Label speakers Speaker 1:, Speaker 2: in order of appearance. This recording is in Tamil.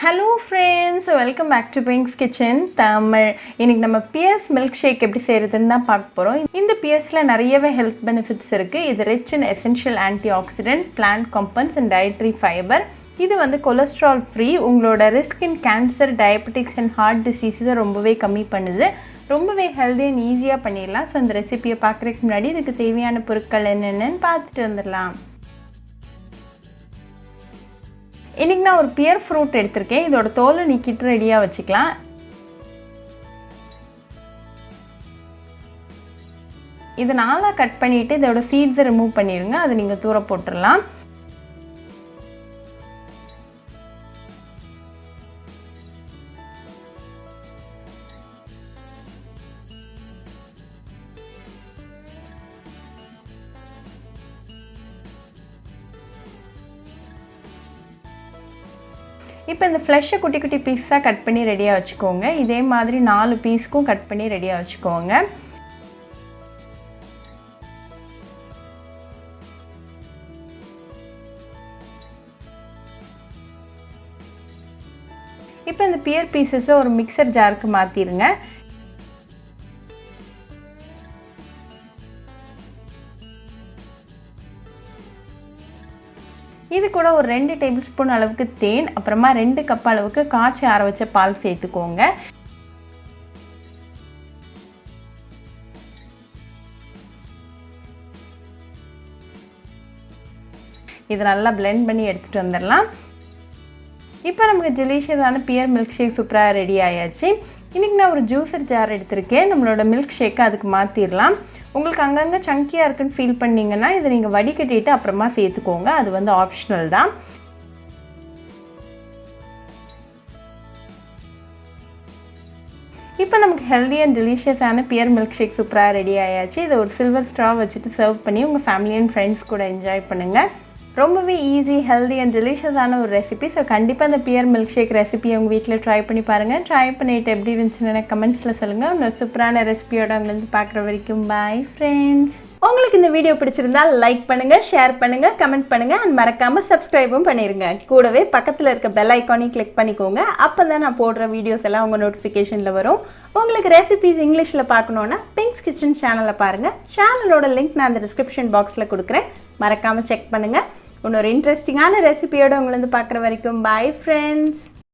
Speaker 1: Hello friends, welcome back to Pink's Kitchen Tamil. இன்னைக்கு நம்ம Pear's Milkshake எப்படி செய்யறதுன்னு தான் பார்க்க போறோம். இந்த Pearsல நிறையவே health benefits இருக்கு. இது rich in essential antioxidant, plant compounds and dietary fiber. இது வந்து cholesterol free. உங்களோட risk in cancer, diabetics and heart diseases ரொம்பவே கம்மி பண்ணுது. ரொம்பவே healthy and easy-ஆ பண்ணிடலாம். சோ இந்த ரெசிபியை பார்க்கறதுக்கு முன்னாடி இதுக்கு தேவையான பொருட்கள் என்னென்னன்னு பார்த்துட்டு வந்துடலாம். இன்னைக்கு நான் ஒரு பியர் ஃப்ரூட் எடுத்துர்க்கேன். இதோட தோலை நீக்கிட்டு ரெடியா வச்சுக்கலாம். இத நாலா கட் பண்ணிட்டு இதோட சீட்ஸ் ரிமூவ் பண்ணிருங்க. அது நீங்க தூர போட்டுறலாம். இப்போ இந்த ஃப்ளஷை குட்டி குட்டி பீஸாக கட் பண்ணி ரெடியாக வச்சுக்கோங்க. இதே மாதிரி 4 பீஸ்க்கும் கட் பண்ணி ரெடியாக வச்சுக்கோங்க. இப்போ இந்த பியர் பீசஸை ஒரு மிக்சர் ஜாருக்கு மாற்றிடுங்க. இது கூட ஒரு 2 டேபிள் ஸ்பூன் அளவுக்கு தேன், அப்புறமா 2 கப் அளவுக்கு காய்ச்சி ஆற வச்ச பால் சேர்த்துக்கோங்க. இது நல்லா blend பண்ணி எடுத்துட்டு வந்துடலாம். இப்போ நமக்கு டெலிஷியஸான பியர் மில்க் ஷேக் சூப்பராக ரெடி ஆயாச்சு. இன்னைக்கு நான் ஒரு ஜூஸர் ஜார் எடுத்திருக்கேன். நம்மளோட மில்க் ஷேக்கை அதுக்கு மாற்றிடலாம். உங்களுக்கு அங்கங்கே சங்கியாக இருக்குன்னு ஃபீல் பண்ணிங்கன்னா இதை நீங்கள் வடிகட்டிட்டு அப்புறமா சேர்த்துக்கோங்க. அது வந்து ஆப்ஷனல் தான். இப்போ நமக்கு ஹெல்தி அண்ட் டெலிஷியஸான பியர் மில்க் ஷேக் சூப்பராக ரெடி ஆயாச்சு. இதை ஒரு சில்வர் ஸ்ட்ரா வச்சுட்டு சர்வ் பண்ணி உங்கள் ஃபேமிலி அண்ட் ஃப்ரெண்ட்ஸ் கூட என்ஜாய் பண்ணுங்கள். ரொம்பவே ஈஸி, ஹெல்தி அண்ட் டெலிஷியஸான ஒரு ரெசிபி. ஸோ கண்டிப்பாக அந்த பியர் மில்க் ஷேக் ரெசிபியை உங்கள் வீட்டில் ட்ரை பண்ணி பாருங்கள். ட்ரை பண்ணிவிட்டு எப்படி இருந்துச்சுன்னு எனக்கு கமெண்ட்ஸில் சொல்லுங்கள். இன்னொரு சூப்பரான ரெசிபியோட உங்களை பார்க்குற வரைக்கும் பாய் ஃப்ரெண்ட்ஸ். உங்களுக்கு இந்த வீடியோ பிடிச்சிருந்தா லைக் பண்ணுங்கள், ஷேர் பண்ணுங்கள், கமெண்ட் பண்ணுங்கள் அண்ட் மறக்காமல் சப்ஸ்கிரைபும் பண்ணிடுங்க. கூடவே பக்கத்தில் இருக்க பெல் ஐக்கானையும் கிளிக் பண்ணிக்கோங்க. அப்போ தான் நான் போடுற வீடியோஸ் எல்லாம் உங்கள் நோட்டிஃபிகேஷனில் வரும். உங்களுக்கு ரெசிபிஸ் இங்கிலீஷில் பார்க்கணுன்னா பிங்க்ஸ் கிச்சன் சேனலை பாருங்கள். சேனலோட லிங்க் நான் அந்த டிஸ்கிரிப்ஷன் பாக்ஸில் கொடுக்குறேன். மறக்காமல் செக் பண்ணுங்கள். இன்னொரு இன்ட்ரெஸ்டிங்கான ரெசிபியோட உங்களை பார்க்குற வரைக்கும் பாய் ஃப்ரெண்ட்ஸ்.